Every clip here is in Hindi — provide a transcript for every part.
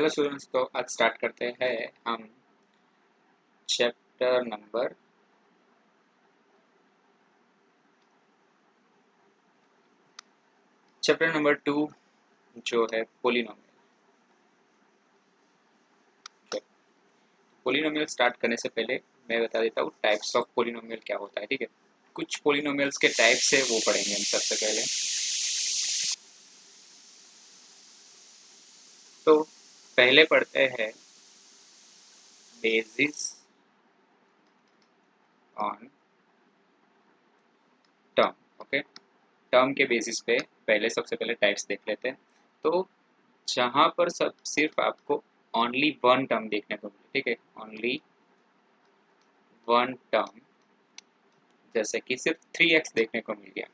हेलो स्टूडेंट्स, तो आज स्टार्ट करते हैं हम चैप्टर नंबर 2 जो है पोलिनोमियल। पोलिनोमियल स्टार्ट करने से पहले मैं बता देता हूँ टाइप्स ऑफ पोलिनोमियल क्या होता है। ठीक है, कुछ पोलिनोमियल्स के टाइप्स है वो पढ़ेंगे हम सबसे पहले। तो पहले पढ़ते हैं basis on term. Okay, term के बेसिस पे पहले सबसे पहले टाइप्स देख लेते हैं। तो जहाँ पर सब सिर्फ आपको ओनली वन टर्म देखने को मिले, ठीक है, ओनली वन टर्म, जैसे कि सिर्फ 3x देखने को मिल गया।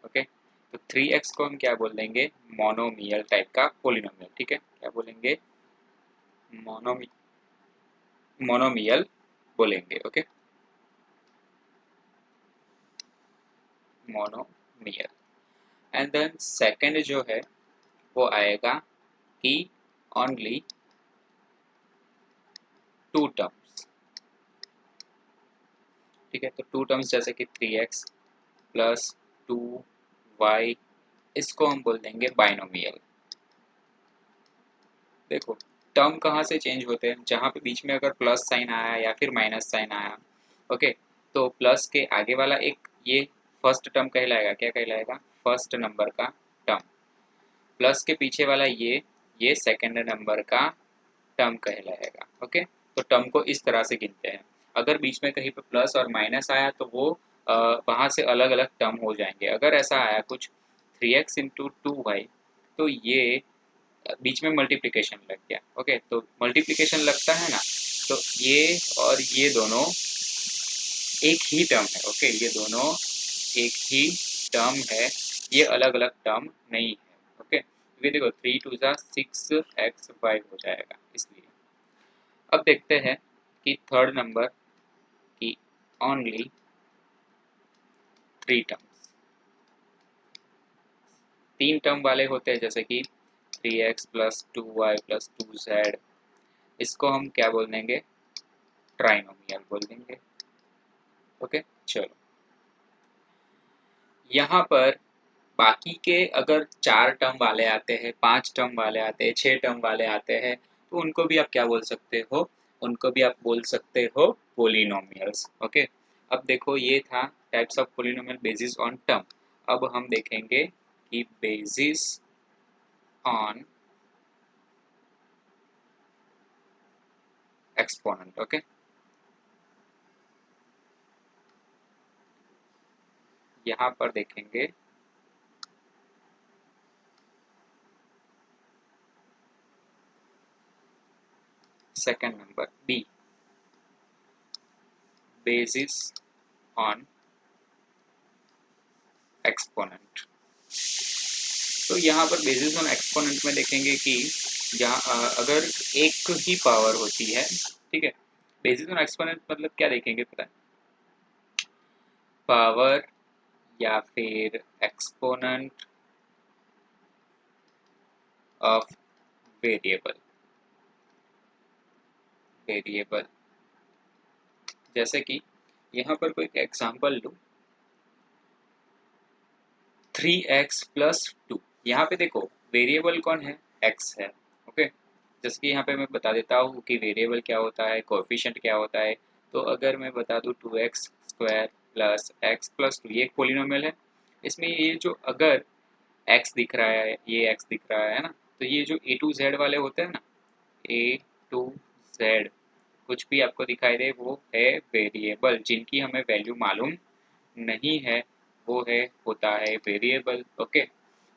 ओके, तो 3x को हम क्या बोल देंगे, मोनोमियल टाइप का पोलिनोमियल। ठीक है, क्या बोलेंगे, मोनोमियल बोलेंगे। Okay, monomial. And then second जो है वो आएगा कि ओनली टू टर्म्स। ठीक है, तो टू टर्म्स जैसे कि 3x प्लस 2y, इसको हम बोल देंगे बाइनोमियल। देखो, टर्म कहाँ से चेंज होते हैं, जहाँ पे बीच में अगर प्लस साइन आया या फिर माइनस साइन आया। ओके, तो प्लस के आगे वाला एक ये फर्स्ट टर्म कहलाएगा, क्या कहलाएगा, फर्स्ट नंबर का टर्म। प्लस के पीछे वाला ये सेकंड नंबर का टर्म कहलाएगा। ओके, तो टर्म को इस तरह से गिनते हैं। अगर बीच में कहीं पे प्लस और माइनस आया तो वो वहाँ से अलग अलग टर्म हो जाएंगे। अगर ऐसा आया कुछ 3x इंटू 2y, तो ये बीच में मल्टीप्लिकेशन लग गया। ओके, तो मल्टीप्लिकेशन लगता है ना, तो ये और ये दोनों एक ही टर्म है। ओके, ये दोनों एक ही टर्म है, ये अलग अलग टर्म नहीं है। ओके, ये देखो 3 2 जा 6x5 हो जाएगा इसलिए। अब देखते हैं कि थर्ड नंबर की ओनली 3 टर्म्स, 3 टर्म वाले होते हैं, जैसे कि 3x plus 2y plus 2z, इसको हम क्या बोल देंगे, ट्राइनोमियल बोल देंगे। ओके, चलो यहाँ पर बाकी के अगर 4 टर्म वाले आते हैं, 5 टर्म वाले आते हैं, 6 टर्म वाले आते हैं, तो उनको भी आप क्या बोल सकते हो, उनको भी आप बोल सकते हो पोलिनोमियल्स। ओके, अब देखो ये था types of polynomial basis on term. अब हम देखेंगे कि बेसिस ऑन एक्सपोनेंट। ओके, यहाँ पर देखेंगे second number B, basis on exponent. तो यहाँ पर बेसिस ऑन एक्सपोनेंट में देखेंगे कि जहाँ अगर एक ही पावर होती है, ठीक है, बेसिस ऑन एक्सपोनेंट मतलब क्या देखेंगे पता है, पावर या फिर एक्सपोनेंट ऑफ वेरिएबल। वेरिएबल जैसे कि यहाँ पर कोई एग्जांपल लूँ, 3x प्लस 2, यहाँ पे देखो वेरिएबल कौन है, x है। ओके, जैसे कि यहाँ पे मैं बता देता हूँ कि वेरिएबल क्या होता है, कोएफिशिएंट क्या होता है। तो अगर मैं बता दूँ 2x square plus x plus 2, ये एक पोलिनोमियल है। इसमें ये जो अगर x दिख रहा है, ये x दिख रहा है ना, तो ये जो a to z वाले होते हैं ना, a to z कुछ भी आपको दिखाई दे वो है वेरिएबल, जिनकी हमें वैल्यू मालूम नहीं है, वो है होता है वेरिएबल। ओके,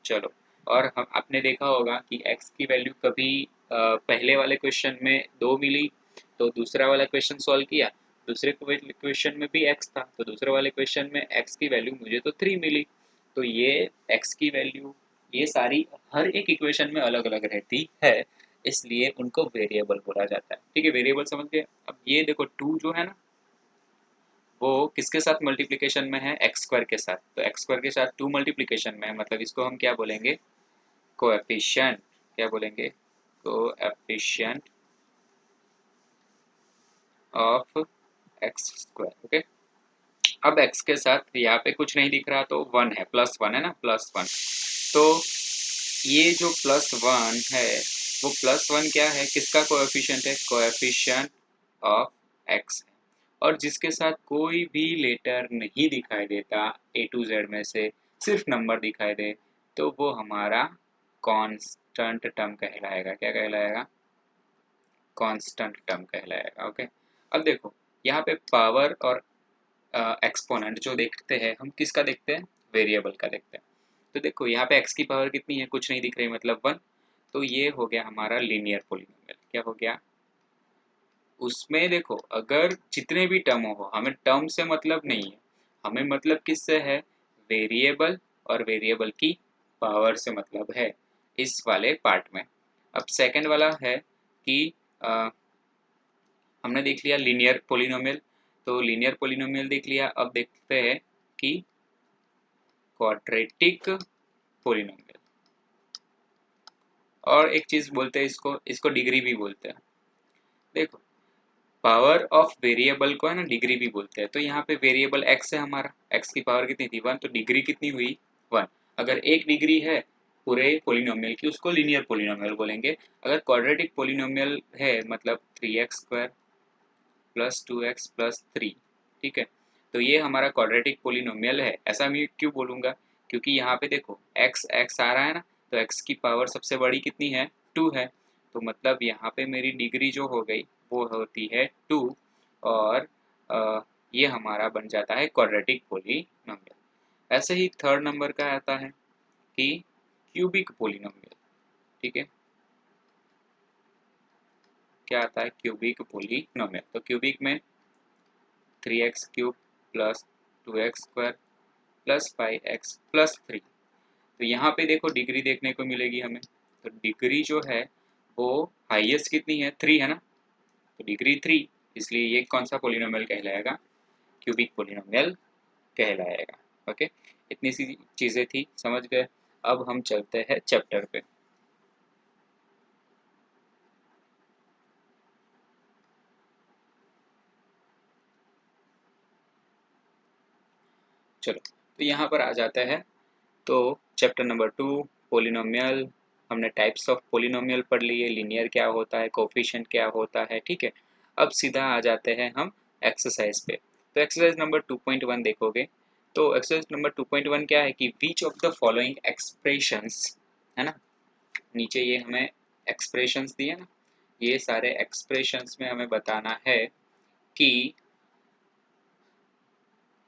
चलो, और हम आपने देखा होगा कि x की वैल्यू कभी पहले वाले क्वेश्चन में 2 मिली, तो दूसरा वाला क्वेश्चन सॉल्व किया, दूसरे क्वेश्चन में भी x था, तो दूसरे वाले क्वेश्चन में x की वैल्यू मुझे तो 3 मिली। तो ये x की वैल्यू ये सारी हर एक इक्वेशन में अलग अलग रहती है, इसलिए उनको वेरिएबल बोला जाता है। ठीक है, वेरिएबल समझ गए। अब ये देखो 2 जो है ना, वो किसके साथ मल्टीप्लिकेशन में है, एक्स स्क्वायर के साथ। तो एक्स स्क्वायर के साथ 2 मल्टीप्लिकेशन में है, मतलब इसको हम क्या बोलेंगे, कोएफिशिएंट। क्या बोलेंगे, coefficient of x square. Okay, अब x के साथ यहाँ पे कुछ नहीं दिख रहा तो 1 है, +1 है ना, +1। तो ये जो +1 है वो +1 क्या है, किसका कोएफिशिएंट है, कोएफिशिएंट ऑफ x है। और जिसके साथ कोई भी लेटर नहीं दिखाई देता A to Z में से, सिर्फ नंबर दिखाई दे, तो वो हमारा कांस्टेंट टर्म कहलाएगा। क्या कहलाएगा, कांस्टेंट टर्म कहलाएगा। ओके, अब देखो यहाँ पे पावर और एक्सपोनेंट जो देखते हैं हम, किसका देखते हैं, वेरिएबल का देखते हैं। तो देखो यहाँ पे x की पावर कितनी है, कुछ नहीं दिख रही, मतलब 1। तो ये हो गया हमारा लीनियर पॉलिनोमियल। क्या हो गया, उसमें देखो अगर जितने भी टर्म हो, हमें टर्म से मतलब नहीं है, हमें मतलब किससे है, वेरिएबल और वेरिएबल की पावर से मतलब है इस वाले पार्ट में। अब सेकंड वाला है कि हमने देख लिया लीनियर पॉलिनोमियल, तो लीनियर पॉलिनोमियल देख लिया। अब देखते हैं कि क्वाड्रेटिक पॉलिनोमियल, और एक चीज बोलते हैं इसको, इसको डिग्री भी बोलते हैं। देखो पावर ऑफ वेरिएबल को है ना डिग्री भी बोलते हैं। तो यहाँ पे वेरिएबल x है, हमारा x की पावर कितनी थी, 1, तो डिग्री कितनी हुई, 1। अगर एक डिग्री है पूरे पोलिनोमियल की, उसको लीनियर पोलिनोमियल बोलेंगे। अगर क्वाड्रेटिक पोलिनोमियल है, मतलब 3x² प्लस 2x प्लस 3, ठीक है, तो ये हमारा क्वाड्रेटिक पोलिनोमियल है। ऐसा मैं क्यों बोलूँगा, क्योंकि यहाँ पे देखो x आ रहा है ना, तो x की पावर सबसे बड़ी कितनी है, 2 है। तो मतलब यहाँ पे मेरी डिग्री जो हो गई वो होती है 2, और ये हमारा बन जाता है क्वाड्रेटिक पोलिनोमियल। ऐसे ही थर्ड नंबर का आता है कि क्यूबिक पोलिनोमियल। ठीक है, क्या आता है, क्यूबिक पोलिनोमियल। तो क्यूबिक में 3x³ plus 2x² plus 5x plus 3। तो यहाँ पे देखो डिग्री देखने को मिलेगी हमें। तो डिग्री जो है वो हाईएस्ट कितनी है, 3 है ना, तो डिग्री 3, इसलिए ये कौन सा पोलिनोमियल कहलाएगा, क्यूबिक पोलिनोमियल कहलाएगा। ओके, इतनी सी चीज़ें थी, समझ गए। अब हम चलते हैं चैप्टर पे। चलो, तो यहाँ पर आ जाते हैं। तो चैप्टर नंबर 2 पोलिनोमियल, हमने टाइप्स ऑफ पोलिनोमियल पढ़ लिए, लीनियर क्या होता है, कोफिशिएंट क्या होता है। ठीक है, अब सीधा आ जाते हैं हम एक्सरसाइज पे। तो एक्सरसाइज नंबर 2.1 देखोगे, तो एक्सरसाइज नंबर 2.1 क्या है कि which of the following expressions, है ना, नीचे ये हमें एक्सप्रेशंस दिए ना, ये सारे एक्सप्रेशंस में हमें बताना है कि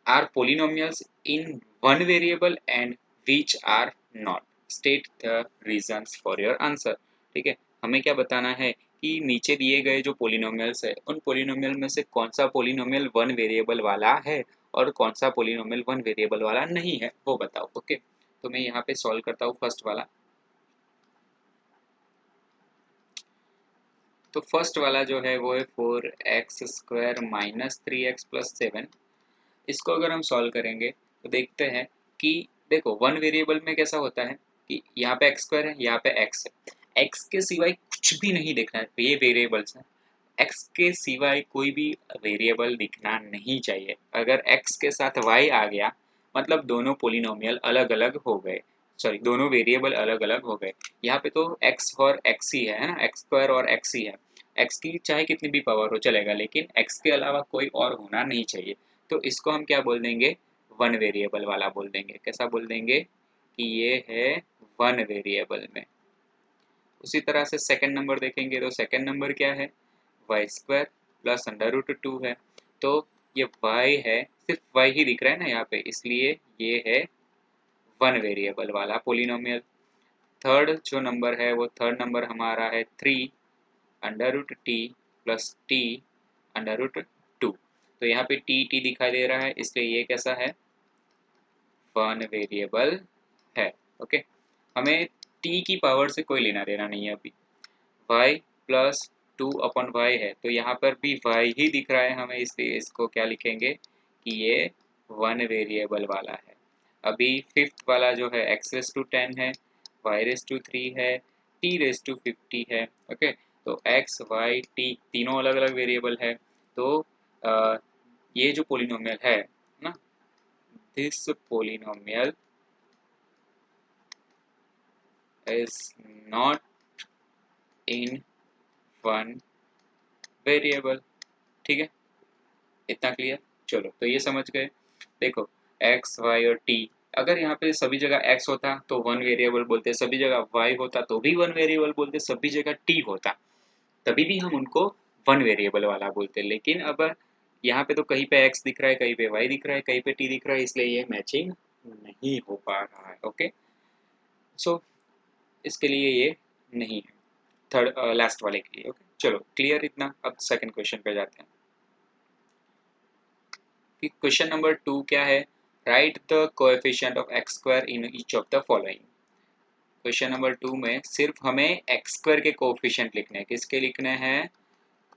are polynomials in one variable and which are not. State the reasons for your answer. ठीक है, हमें क्या बताना है कि नीचे दिए गए जो पोलिनोमियल्स है, उन पोलिनोमियल में से कौन सा पोलिनोमियल वन वेरिएबल वाला है और कौन सा पोलिनोमियल वन वेरिएबल वाला नहीं है, वो बताओ। ओके, तो मैं यहाँ पे सॉल्व करता हूँ फर्स्ट वाला। तो फर्स्ट वाला जो है वो है 4x² माइनस 3x प्लस 7। इसको अगर हम सॉल्व करेंगे तो देखते हैं कि देखो वन वेरिएबल में कैसा होता है कि यहाँ पे x² है, यहाँ पे x है, x के सिवाय कुछ भी नहीं देखना है, ये वेरिएबल्स हैं, x के सिवाय कोई भी वेरिएबल दिखना नहीं चाहिए। अगर x के साथ y आ गया मतलब दोनों पोलिनोमियल अलग अलग हो गए, सॉरी दोनों वेरिएबल अलग अलग हो गए। यहाँ पे तो x और x ही है ना, x² और x ही है, x की चाहे कितनी भी पावर हो चलेगा, लेकिन x के अलावा कोई और होना नहीं चाहिए। तो इसको हम क्या बोल देंगे, वन वेरिएबल वाला बोल देंगे। कैसा बोल देंगे कि ये है वन वेरिएबल में। उसी तरह से सेकंड नंबर देखेंगे, तो सेकंड नंबर क्या है, y² प्लस √2 है। तो ये y है, सिर्फ y ही दिख रहा है ना यहाँ पे, इसलिए ये है वन वेरिएबल वाला पोलिनोमियल। थर्ड जो नंबर है वो थर्ड नंबर हमारा है 3√t प्लस t√2। तो यहाँ पे t दिखाई दे रहा है, इसलिए ये कैसा है, वन वेरिएबल है। ओके, हमें t की पावर से कोई लेना देना नहीं है अभी। y प्लस 2/y है, तो यहाँ पर भी y ही दिख रहा है हमें, इसलिए इसको क्या लिखेंगे कि ये वन वेरिएबल वाला है। अभी फिफ्थ वाला जो है x⁻10 है, y⁻3 है, t⁻50 है। ओके, तो x y t तीनों अलग अलग वेरिएबल है। तो ये जो पोलिनोमियल है ना, this polynomial is not in one variable. ठीक है, इतना क्लियर। चलो, तो ये समझ गए। देखो, x y और t, अगर यहाँ पे सभी जगह x होता तो वन वेरिएबल बोलते, सभी जगह y होता तो भी वन वेरिएबल बोलते, सभी जगह t होता तभी भी हम उनको वन वेरिएबल वाला बोलते। लेकिन अब यहाँ पे तो कहीं पे x दिख रहा है, कहीं पे y दिख रहा है, कहीं पे t दिख रहा है, इसलिए ये मैचिंग नहीं हो पा रहा है। ओके, सो इसके लिए ये नहीं है, थर्ड लास्ट वाले के लिए। ओके, चलो क्लियर इतना। अब सेकंड क्वेश्चन पे जाते हैं कि क्वेश्चन नंबर 2 क्या है, right the coefficient of x square in each of the following. Question number 2 में सिर्फ हमें एक्स स्क्वायर के कोएफिशिएंट लिखने हैं। किसके लिखने हैं?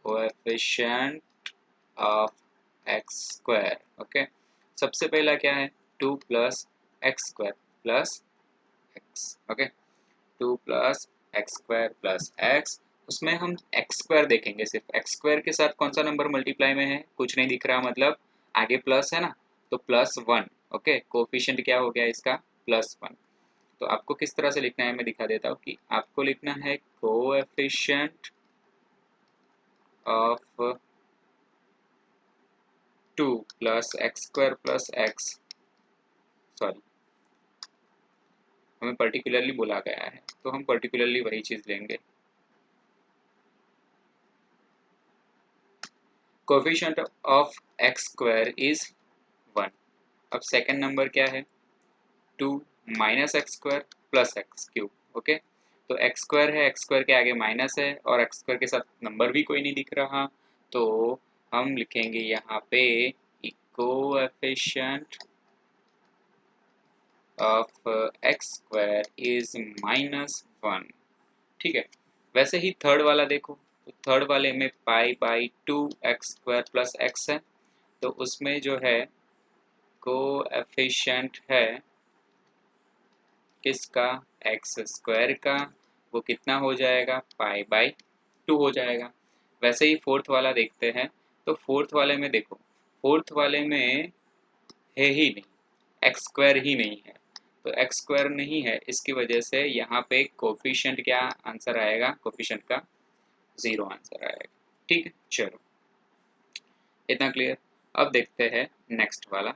Coefficient of x square. Okay, सबसे पहला क्या है? 2 plus x square plus x. Okay, 2 plus x square plus x, उसमें हम एक्स स्क्वायर देखेंगे। सिर्फ एक्स स्क्वायर के साथ कौन सा नंबर मल्टीप्लाई में है? कुछ नहीं दिख रहा, मतलब आगे प्लस है ना, तो +1। ओके, कोफिशिएंट क्या हो गया इसका? +1। तो आपको किस तरह से लिखना है मैं दिखा देता हूँ कि आपको लिखना है coefficient of 2 plus x square plus x, sorry हमें पर्टिकुलरली बोला गया है तो हम पर्टिकुलरली वही चीज़ लेंगे। Coefficient of x square is 1। अब सेकंड नंबर क्या है? 2 minus x square plus x cube. Okay, तो एक्स स्क्वायर है, एक्स स्क्वायर के आगे माइनस है और एक्स स्क्वायर के साथ नंबर भी कोई नहीं दिख रहा, तो हम लिखेंगे यहाँ पे coefficient of x square is -1। ठीक है, वैसे ही थर्ड वाला देखो, तो थर्ड वाले में π/2 एक्स स्क्वायर प्लस एक्स है, तो उसमें जो है कोएफिशिएंट है किसका? एक्स स्क्वायर का, वो कितना हो जाएगा? π/2 हो जाएगा। वैसे ही फोर्थ वाला देखते हैं, तो फोर्थ वाले में देखो, फोर्थ वाले में है ही नहीं, एक्स स्क्वायर ही नहीं है, तो एक्स स्क्वायर नहीं है, इसकी वजह से यहाँ पे कोफिशिएंट क्या आंसर आएगा? कोफिशिएंट का 0 आंसर आएगा। ठीक है, चलो इतना क्लियर। अब देखते हैं नेक्स्ट वाला।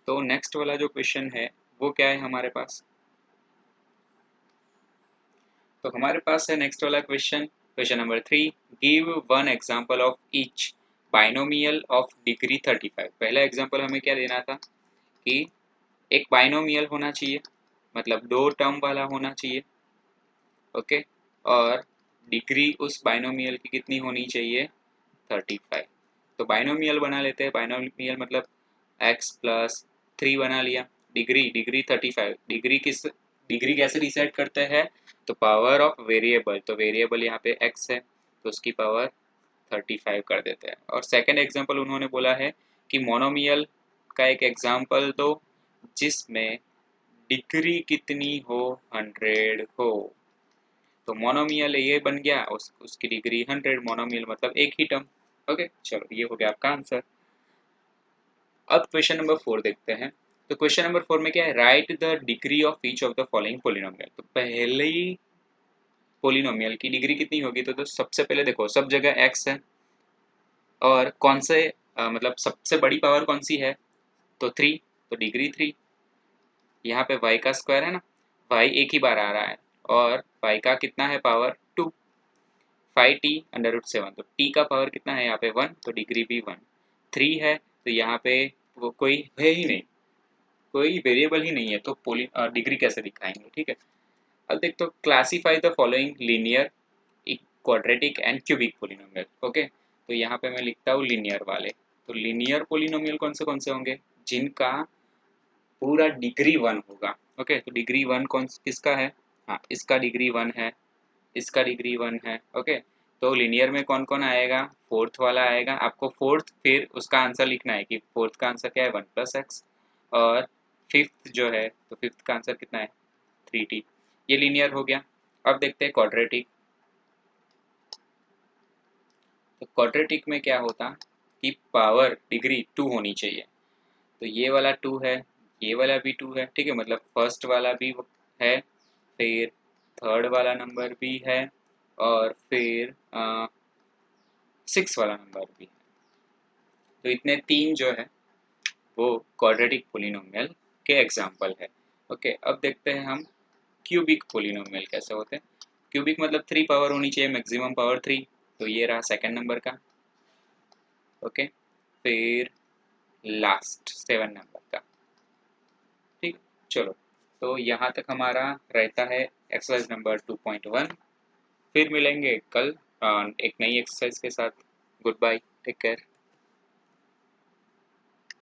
तो नेक्स्ट वाला जो क्वेश्चन है वो क्या है हमारे पास? तो हमारे पास है नेक्स्ट वाला question, question number 3, give one example of each binomial of degree 35। पहला एग्जांपल हमें क्या देना था कि एक बाइनोमियल होना चाहिए, मतलब दो टर्म वाला होना चाहिए। ओके, और डिग्री उस बाइनोमियल की कितनी होनी चाहिए? 35। तो बाइनोमियल बना लेते हैं। बाइनोमियल मतलब x प्लस 3 बना लिया, डिग्री डिग्री 35। डिग्री कैसे डिसाइड करते हैं? तो पावर ऑफ वेरिएबल, तो वेरिएबल यहाँ पे x है तो उसकी पावर 35 कर देते हैं। और सेकंड एग्जांपल उन्होंने बोला है कि मोनोमियल का एक एग्जांपल दो जिसमें डिग्री कितनी हो? 100 हो। तो मोनोमियल ये बन गया, उसकी डिग्री 100, मोनोमियल मतलब एक ही टर्म। ओके, चलो ये हो गया आपका आंसर। अब क्वेश्चन नंबर 4 देखते हैं। तो क्वेश्चन नंबर 4 में क्या है? Right the degree of each of the following polynomial. तो पहले ही पोलिनोमियल की डिग्री कितनी होगी? तो सबसे पहले देखो, सब जगह x है और कौन से मतलब सबसे बड़ी पावर कौन सी है? तो 3, तो डिग्री 3। यहाँ पे y का स्क्वायर है ना, y एक ही बार आ रहा है और y का कितना है पावर? 2। 5t/7, तो t का पावर कितना है यहाँ पे? 1, तो डिग्री भी 1। 3 है तो यहाँ पे वो कोई है ही नहीं, कोई वेरिएबल ही नहीं है, तो डिग्री कैसे दिखाएंगे? ठीक है, अब देख, तो classify the following linear, quadratic and cubic polynomial. Okay, तो यहाँ पे मैं लिखता हूँ लीनियर वाले। तो लीनियर पोलिनोमियल कौन से होंगे? जिनका पूरा डिग्री 1 होगा। ओके, तो डिग्री 1 किसका है? हाँ, इसका डिग्री 1 है, इसका डिग्री 1 है। ओके, तो लीनियर में कौन कौन आएगा? फोर्थ वाला आएगा। आपको फोर्थ फिर उसका आंसर लिखना है कि फोर्थ का आंसर क्या है? 1 + x। और फिफ्थ जो है, तो फिफ्थ का आंसर कितना है? 3t। ये लीनियर हो गया। अब देखते हैं क्वाड्रेटिक। तो क्वाड्रेटिक में क्या होता कि पावर डिग्री 2 होनी चाहिए। तो ये वाला 2 है, ये वाला भी 2 है, ठीक है, मतलब फर्स्ट वाला भी है, फिर थर्ड वाला नंबर भी है, और फिर 6 वाला नंबर भी है। तो इतने 3 जो है वो क्वाड्रेटिक पोलिनोमियल के एग्जाम्पल है। ओके, अब देखते हैं हम क्यूबिक पोलिनोमियल कैसे होते हैं। क्यूबिक मतलब 3 पावर होनी चाहिए, मैक्सिमम पावर 3। तो ये रहा सेकंड नंबर का। ओके, फिर लास्ट 7 नंबर का। ठीक, चलो, तो यहाँ तक हमारा रहता है एक्सरसाइज नंबर 2.1। फिर मिलेंगे कल एक नई एक्सरसाइज के साथ। Good bye, take care.